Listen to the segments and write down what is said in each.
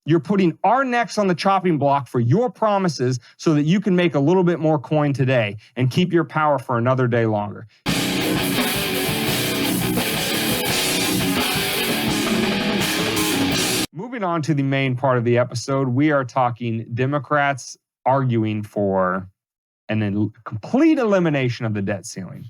You're putting our necks on the chopping block for your promises so that you can make a little bit more coin today and keep your power for another day longer. Moving on to the main part of the episode, we are talking Democrats arguing for a complete elimination of the debt ceiling.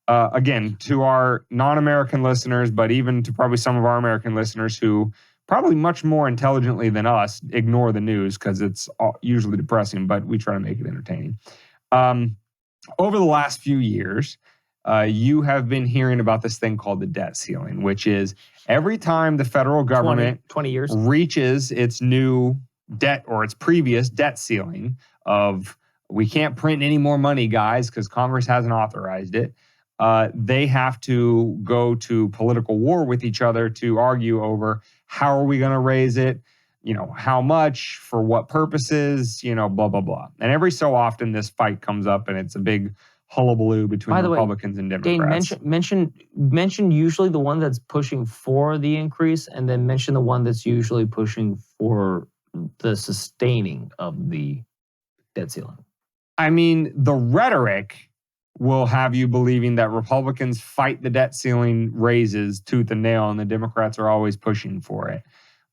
Again, to our non-American listeners, but even to probably some of our American listeners who probably much more intelligently than us ignore the news because it's usually depressing, but we try to make it entertaining. Over the last few years, you have been hearing about this thing called the debt ceiling, which is every time the federal government 20 years reaches its new debt or its previous debt ceiling of we can't print any more money, guys, because Congress hasn't authorized it. They have to go to political war with each other to argue over how are we going to raise it, how much, for what purposes, blah, blah, blah. And every so often this fight comes up and it's a big hullabaloo between Republicans and Democrats. Dane, mention usually the one that's pushing for the increase and then mention the one that's usually pushing for the sustaining of the debt ceiling. I mean, the rhetoric will have you believing that Republicans fight the debt ceiling raises tooth and nail, and the Democrats are always pushing for it.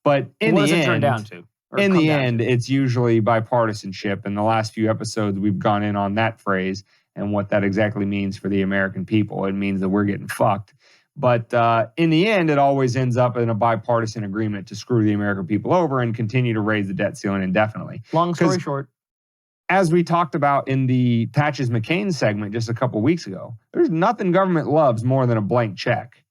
But in the end, it's usually bipartisanship. In the last few episodes, we've gone in on that phrase and what that exactly means for the American people. It means that we're getting fucked. But in the end, it always ends up in a bipartisan agreement to screw the American people over and continue to raise the debt ceiling indefinitely. Long story short, as we talked about in the Patches McCain segment just a couple weeks ago, there's nothing government loves more than a blank check,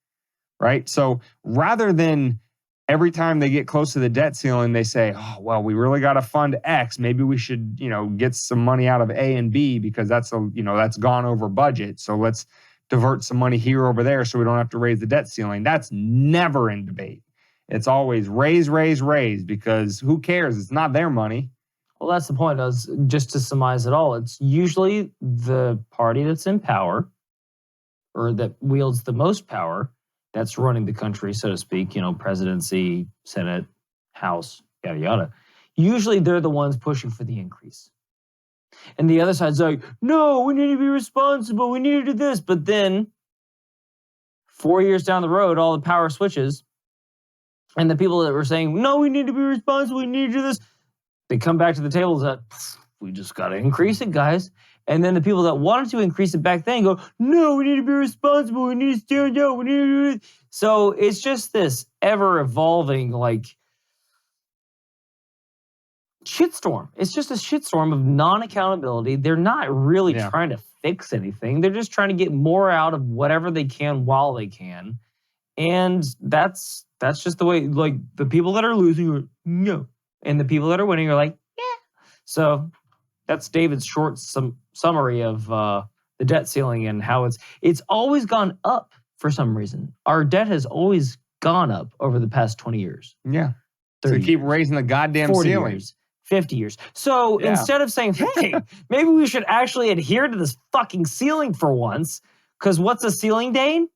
right? So rather than every time they get close to the debt ceiling, they say, oh, well, we really got to fund X. Maybe we should, get some money out of A and B because that's gone over budget. So let's divert some money here over there so we don't have to raise the debt ceiling. That's never in debate. It's always raise, raise, raise, because who cares? It's not their money. Well, that's the point. Just to surmise it all, it's usually the party that's in power or that wields the most power that's running the country, so to speak, presidency, Senate, House, yada, yada. Usually they're the ones pushing for the increase. And the other side's like, no, we need to be responsible. We need to do this. But then 4 years down the road, all the power switches. And the people that were saying, no, we need to be responsible. We need to do this. They come back to the table and say, we just got to increase it, guys. And then the people that wanted to increase it back then go, no, we need to be responsible. We need to stand up. We need to do it. So it's just this ever-evolving, shitstorm. It's just a shitstorm of non-accountability. They're not really trying to fix anything. They're just trying to get more out of whatever they can while they can. And that's just the way, the people that are losing are, no. And the people that are winning are like, yeah. So that's David's short summary of the debt ceiling and how it's always gone up for some reason. Our debt has always gone up over the past 20 years. Yeah. So they keep raising the goddamn 40 ceiling. Years, 50 years. So instead of saying, hey, maybe we should actually adhere to this fucking ceiling for once, because what's a ceiling, Dane?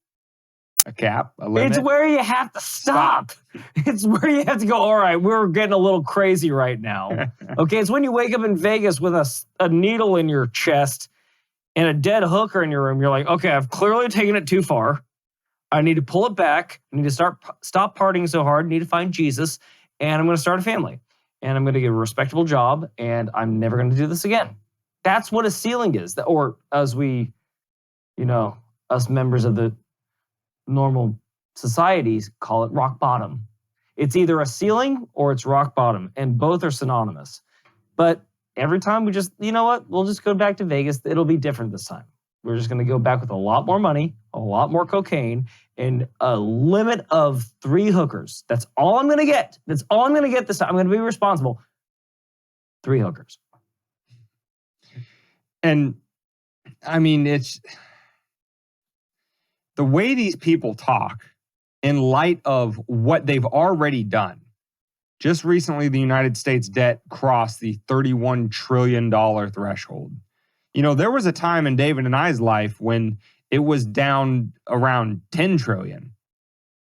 A cap, a limit. It's where you have to stop. It's where you have to go, all right, we're getting a little crazy right now. Okay, it's when you wake up in Vegas with a needle in your chest and a dead hooker in your room. You're like, okay, I've clearly taken it too far. I need to pull it back. I need to stop partying so hard. I need to find Jesus. And I'm going to start a family. And I'm going to get a respectable job. And I'm never going to do this again. That's what a ceiling is. Or as we, us members of the normal societies call it rock bottom. It's either a ceiling or it's rock bottom, and both are synonymous. But every time we just, we'll just go back to Vegas. It'll be different this time. We're just going to go back with a lot more money, a lot more cocaine, and a limit of 3 hookers. That's all I'm going to get. That's all I'm going to get this time. I'm going to be responsible. 3 hookers. And I mean, it's the way these people talk in light of what they've already done. Just recently, the United States debt crossed the $31 trillion threshold. There was a time in David and I's life when it was down around $10 trillion.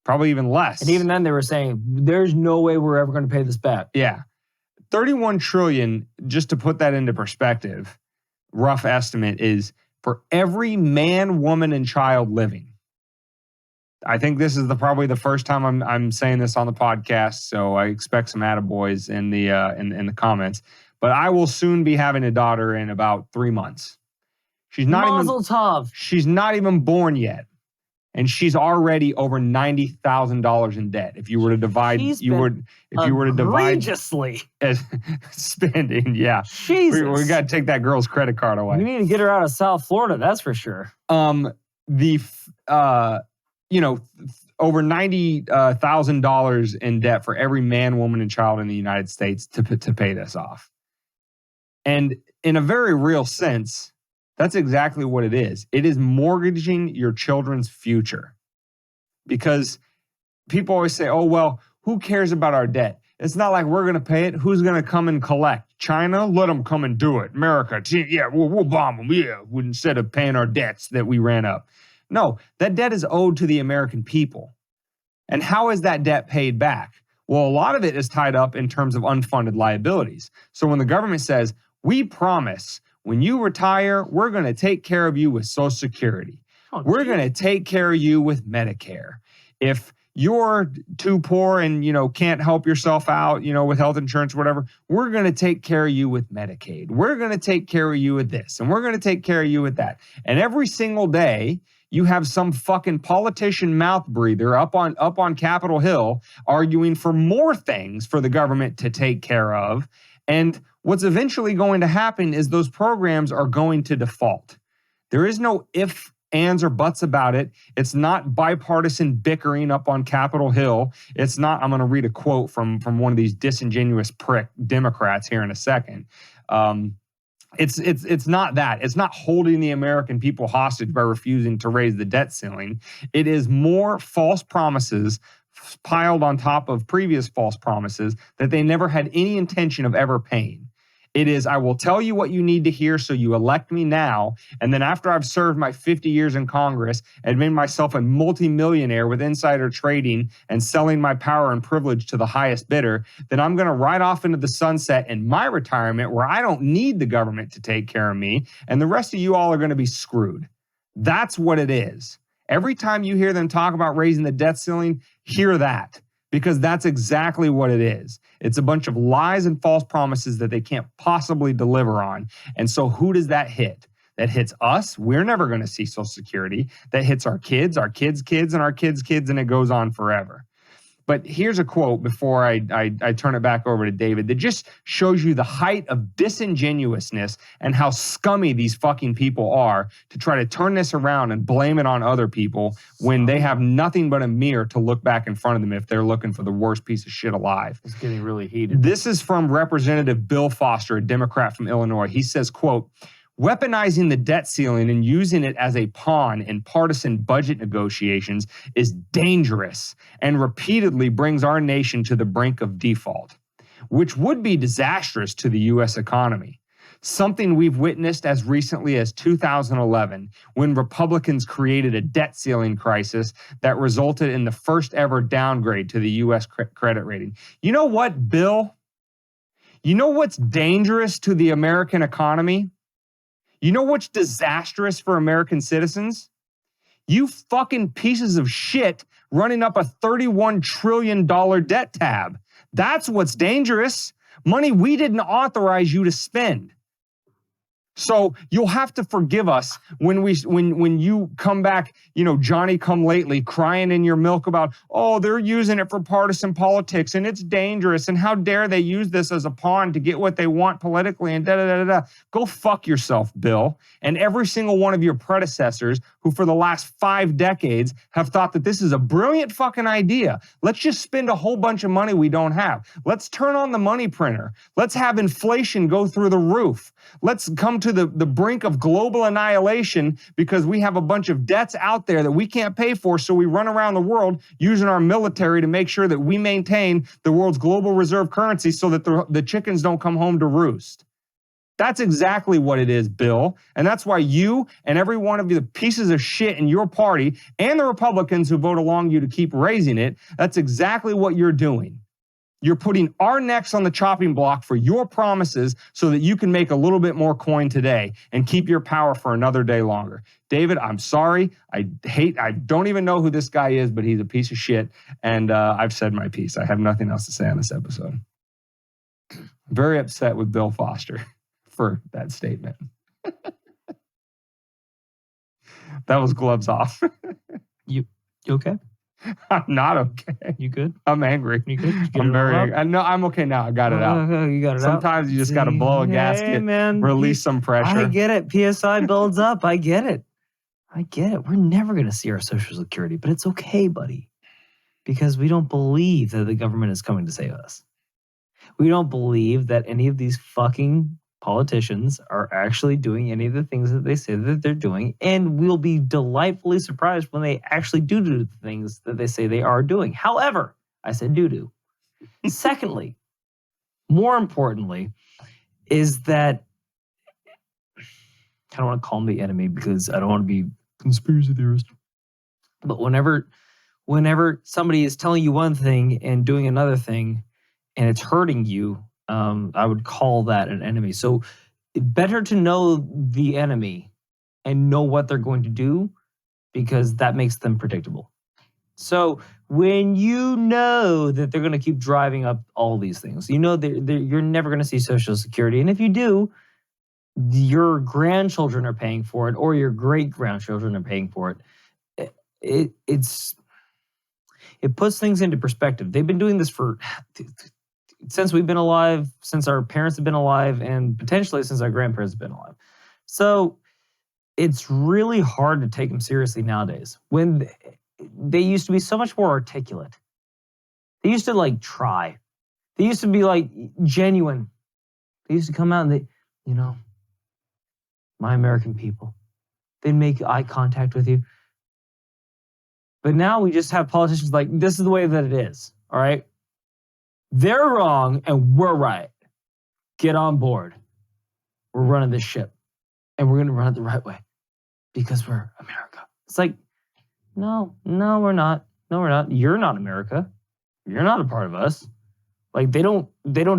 probably even less. And even then they were saying, there's no way we're ever going to pay this back. Yeah. 31 trillion, just to put that into perspective, rough estimate is for every man, woman, and child living. I think this is probably the first time I'm saying this on the podcast, so I expect some attaboys in the comments. But I will soon be having a daughter in about 3 months. She's not even born yet, and she's already over $90,000 in debt. If you were to divide, egregiously spending, yeah, Jesus, we got to take that girl's credit card away. We need to get her out of South Florida, that's for sure. Over $90,000 in debt for every man, woman, and child in the United States to pay this off. And in a very real sense, that's exactly what it is. It is mortgaging your children's future. Because people always say, oh, well, who cares about our debt? It's not like we're going to pay it. Who's going to come and collect? China? Let them come and do it. America? Yeah, we'll bomb them. Yeah, instead of paying our debts that we ran up. No, that debt is owed to the American people. And how is that debt paid back? Well, a lot of it is tied up in terms of unfunded liabilities. So when the government says, we promise when you retire, we're going to take care of you with Social Security. We're going to take care of you with Medicare. If you're too poor and, can't help yourself out, with health insurance or whatever, we're going to take care of you with Medicaid. We're going to take care of you with this, and we're going to take care of you with that. And every single day, you have some fucking politician mouth breather up on Capitol Hill arguing for more things for the government to take care of. And what's eventually going to happen is those programs are going to default. There is no ifs, ands, or buts about it. It's not bipartisan bickering up on Capitol Hill. It's not, I'm going to read a quote from one of these disingenuous prick Democrats here in a second. It's not that. It's not holding the American people hostage by refusing to raise the debt ceiling. It is more false promises piled on top of previous false promises that they never had any intention of ever paying. It is, I will tell you what you need to hear, so you elect me now. And then after I've served my 50 years in Congress and made myself a multimillionaire with insider trading and selling my power and privilege to the highest bidder, then I'm going to ride off into the sunset in my retirement where I don't need the government to take care of me. And the rest of you all are going to be screwed. That's what it is. Every time you hear them talk about raising the debt ceiling, hear that. Because that's exactly what it is. It's a bunch of lies and false promises that they can't possibly deliver on. And so who does that hit? That hits us. We're never going to see Social Security. That hits our kids' kids, and our kids' kids, and it goes on forever. But here's a quote before I turn it back over to David that just shows you the height of disingenuousness and how scummy these fucking people are to try to turn this around and blame it on other people when they have nothing but a mirror to look back in front of them if they're looking for the worst piece of shit alive. It's getting really heated. This is from Representative Bill Foster, a Democrat from Illinois. He says, quote, weaponizing the debt ceiling and using it as a pawn in partisan budget negotiations is dangerous and repeatedly brings our nation to the brink of default, which would be disastrous to the U.S. economy. Something we've witnessed as recently as 2011, when Republicans created a debt ceiling crisis that resulted in the first ever downgrade to the U.S. credit rating. You know what, Bill? You know what's dangerous to the American economy? You know what's disastrous for American citizens? You fucking pieces of shit running up a $31 trillion debt tab. That's what's dangerous. Money we didn't authorize you to spend. So you'll have to forgive us when you come back, Johnny come lately, crying in your milk about, oh, they're using it for partisan politics and it's dangerous and how dare they use this as a pawn to get what they want politically and da-da-da-da-da. Go fuck yourself, Bill. And every single one of your predecessors who for the last 5 decades have thought that this is a brilliant fucking idea. Let's just spend a whole bunch of money we don't have. Let's turn on the money printer. Let's have inflation go through the roof. Let's come to the brink of global annihilation because we have a bunch of debts out there that we can't pay for, so we run around the world using our military to make sure that we maintain the world's global reserve currency so that the chickens don't come home to roost. That's exactly what it is, Bill. And that's why you and every one of you, the pieces of shit in your party and the Republicans who vote along you to keep raising it, that's exactly what you're doing. You're putting our necks on the chopping block for your promises so that you can make a little bit more coin today and keep your power for another day longer. David, I'm sorry. I don't even know who this guy is, but he's a piece of shit. And I've said my piece. I have nothing else to say on this episode. Very upset with Bill Foster for that statement. That was gloves off. You okay? I'm not okay. You good? I'm angry. You good? I'm very angry. No, I'm okay now. I got it out. You got it Sometimes you just got to blow a gasket, man, release some pressure. I get it. PSI builds up. I get it. We're never going to see our Social Security, but it's okay, buddy, because we don't believe that the government is coming to save us. We don't believe that any of these fucking politicians are actually doing any of the things that they say that they're doing, and we'll be delightfully surprised when they actually do the things that they say they are doing. However, I said do. Secondly, more importantly, is that I don't want to call them the enemy because I don't want to be conspiracy theorist. But whenever somebody is telling you one thing and doing another thing, and it's hurting you, I would call that an enemy. So better to know the enemy and know what they're going to do, because that makes them predictable. So when you know that they're going to keep driving up all these things, you know you're never going to see Social Security. And if you do, your grandchildren are paying for it, or your great-grandchildren are paying for it. It puts things into perspective. They've been doing this since we've been alive, since our parents have been alive, and potentially since our grandparents have been alive. So it's really hard to take them seriously nowadays, when they used to be so much more articulate. They used to try. They used to be genuine. They used to come out and my American people, they'd make eye contact with you. But now we just have politicians this is the way that it is, all right? They're wrong and we're right. Get on board. We're running this ship, and we're going to run it the right way because we're America. It's no, we're not. No, we're not. You're not America. You're not a part of us. They don't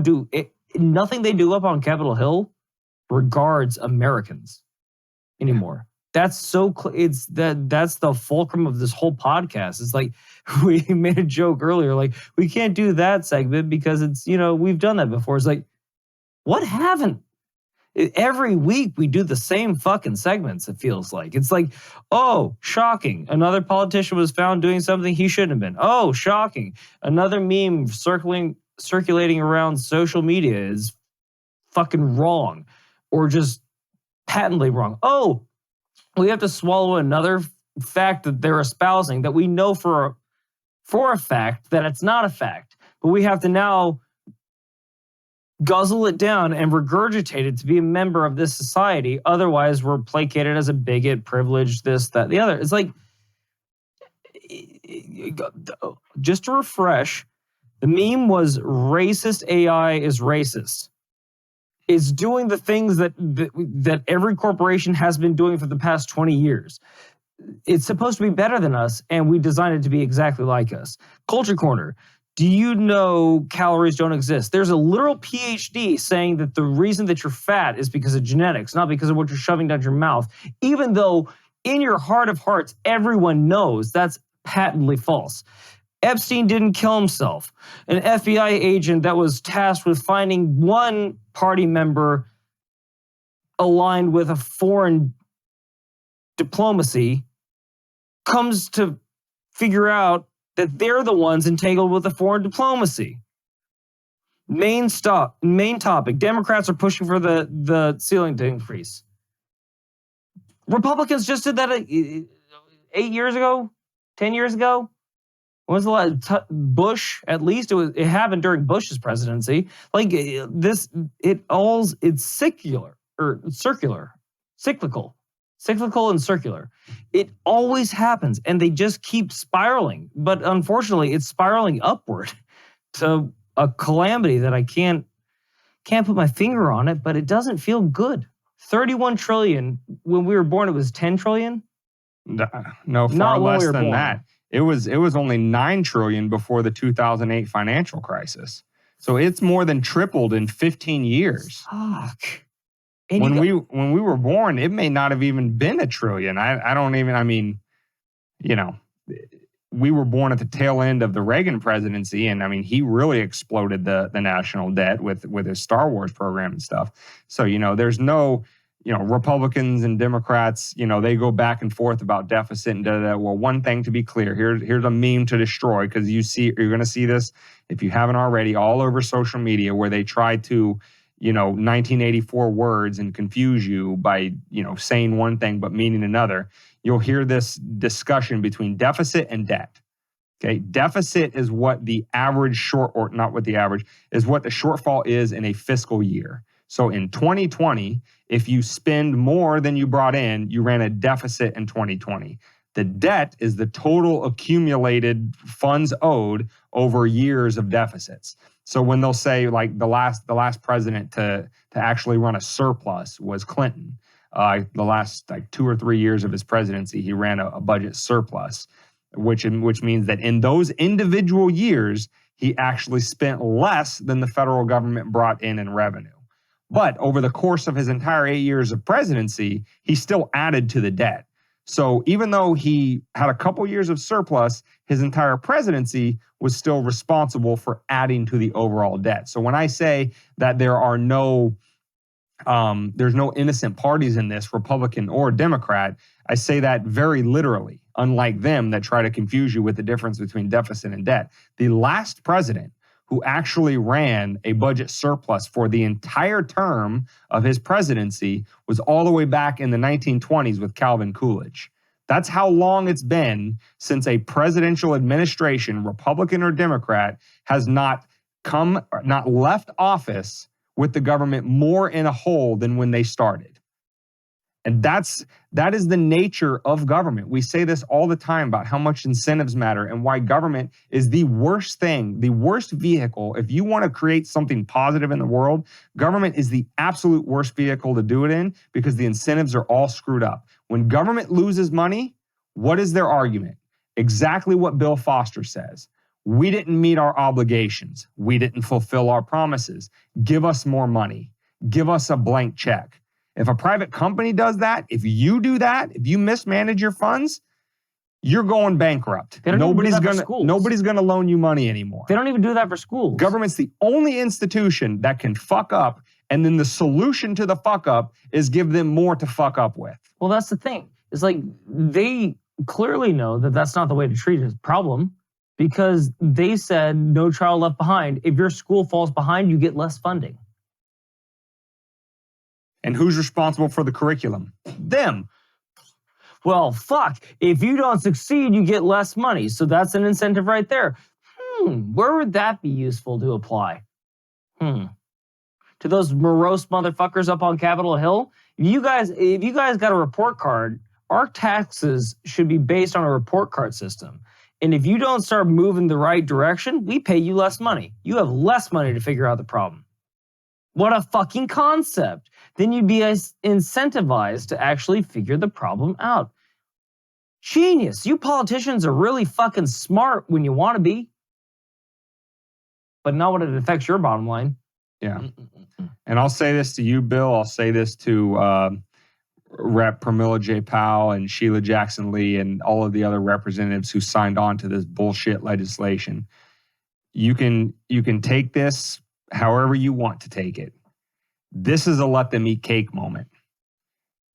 do it. Nothing they do up on Capitol Hill regards Americans anymore. That's that's the fulcrum of this whole podcast. It's we made a joke earlier, we can't do that segment because it's, we've done that before. It's what haven't? Every week we do the same fucking segments, it feels like. It's oh, shocking. Another politician was found doing something he shouldn't have been. Oh, shocking. Another meme circulating around social media is fucking wrong, or just patently wrong. Oh, we have to swallow another fact that they're espousing that we know for a fact that it's not a fact. But we have to now guzzle it down and regurgitate it to be a member of this society. Otherwise, we're placated as a bigot, privileged, this, that, the other. It's just to refresh, the meme was racist AI is racist. It's doing the things that every corporation has been doing for the past 20 years. It's supposed to be better than us, and we designed it to be exactly like us. Culture Corner. Do you know calories don't exist? There's a literal PhD saying that the reason that you're fat is because of genetics, not because of what you're shoving down your mouth, even though in your heart of hearts, everyone knows that's patently false. Epstein didn't kill himself. An FBI agent that was tasked with finding one party member aligned with a foreign diplomacy comes to figure out that they're the ones entangled with the foreign diplomacy. Main topic. Democrats are pushing for the ceiling to increase. Republicans just did that 8 years ago, 10 years ago. When was the last Bush? At least it happened during Bush's presidency. It's cyclical and circular. It always happens, and they just keep spiraling. But unfortunately, it's spiraling upward to a calamity that I can't Can't put my finger on it, but it doesn't feel good. 31 trillion. When we were born, it was 10 trillion. No, Not far when we less were than born. that. It was only 9 trillion before the 2008 financial crisis. So it's more than tripled in 15 years. Fuck. And When we were born, it may not have even been a trillion. We were born at the tail end of the Reagan presidency, and I mean, he really exploded the national debt with his Star Wars program and stuff. So, there's no, Republicans and Democrats, they go back and forth about deficit and da-da-da. Well, one thing to be clear, here's a meme to destroy, because you're going to see this, if you haven't already, all over social media, where they try to 1984 words and confuse you by, saying one thing but meaning another. You'll hear this discussion between deficit and debt. Okay. Deficit is what the average is what the shortfall is in a fiscal year. So in 2020, if you spend more than you brought in, you ran a deficit in 2020. The debt is the total accumulated funds owed over years of deficits. So when they'll say, like, the last president to actually run a surplus was Clinton. The last 2 or 3 years of his presidency, he ran a budget surplus, which means that in those individual years, he actually spent less than the federal government brought in revenue. But over the course of his entire 8 years of presidency, he still added to the debt. So even though he had a couple years of surplus, his entire presidency was still responsible for adding to the overall debt. So when I say that there's no innocent parties in this, Republican or Democrat, I say that very literally, unlike them that try to confuse you with the difference between deficit and debt. The last president who actually ran a budget surplus for the entire term of his presidency was all the way back in the 1920s with Calvin Coolidge. That's how long it's been since a presidential administration, Republican or Democrat, has not left office with the government more in a hole than when they started. And that is the nature of government. We say this all the time about how much incentives matter and why government is the worst thing, the worst vehicle. If you want to create something positive in the world, government is the absolute worst vehicle to do it in, because the incentives are all screwed up. When government loses money, what is their argument? Exactly what Bill Foster says. We didn't meet our obligations. We didn't fulfill our promises. Give us more money. Give us a blank check. If a private company does that, if you do that, if you mismanage your funds, you're going bankrupt. Nobody's going to loan you money anymore. They don't even do that for schools. Government's the only institution that can fuck up, and then the solution to the fuck up is give them more to fuck up with. Well, that's the thing. It's like they clearly know that that's not the way to treat a problem, because they said no child left behind. If your school falls behind, you get less funding. And who's responsible for the curriculum? Them. Well, fuck. If you don't succeed, you get less money. So that's an incentive right there. Where would that be useful to apply? To those morose motherfuckers up on Capitol Hill? If you guys got a report card, our taxes should be based on a report card system. And if you don't start moving the right direction, we pay you less money. You have less money to figure out the problem. What a fucking concept. Then you'd be incentivized to actually figure the problem out. Genius. You politicians are really fucking smart when you want to be. But not when it affects your bottom line. Yeah. And I'll say this to you, Bill. I'll say this to Rep. Pramila J. Powell and Sheila Jackson Lee and all of the other representatives who signed on to this bullshit legislation. You can take this however you want to take it. This is a let them eat cake moment.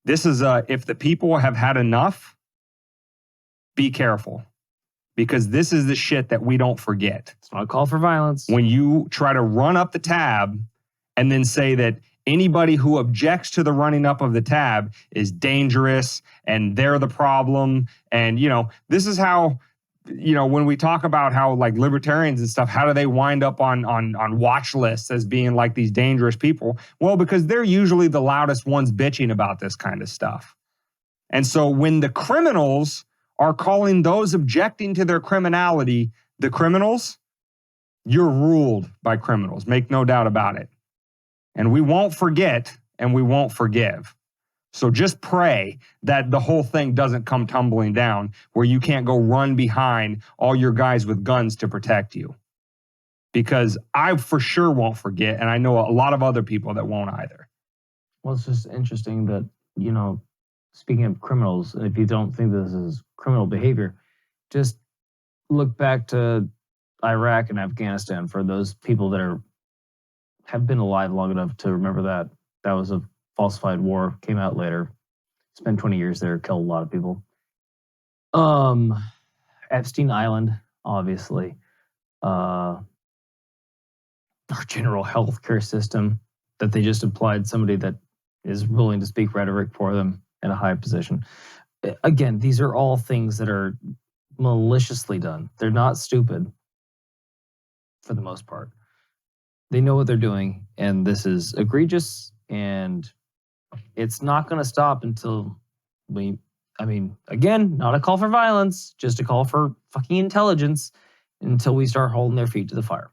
This is if the people have had enough, be careful. Because this is the shit that we don't forget. It's not a call for violence. When you try to run up the tab and then say that anybody who objects to the running up of the tab is dangerous and they're the problem. And, this is how, when we talk about how like libertarians and stuff, how do they wind up on watch lists as being like these dangerous people? Well, because they're usually the loudest ones bitching about this kind of stuff. And so when the criminals are calling those objecting to their criminality the criminals, you're ruled by criminals. Make no doubt about it. And we won't forget and we won't forgive. So just pray that the whole thing doesn't come tumbling down where you can't go run behind all your guys with guns to protect you. Because I for sure won't forget, and I know a lot of other people that won't either. Well, it's just interesting that, speaking of criminals, if you don't think this is criminal behavior, just look back to Iraq and Afghanistan for those people that have been alive long enough to remember that. That was a falsified war, came out later. Spent 20 years there, killed a lot of people. Epstein Island, obviously. Our general healthcare system that they just applied somebody that is willing to speak rhetoric for them in a high position. Again, these are all things that are maliciously done. They're not stupid for the most part. They know what they're doing, and this is egregious, and it's not going to stop until again, not a call for violence, just a call for fucking intelligence until we start holding their feet to the fire.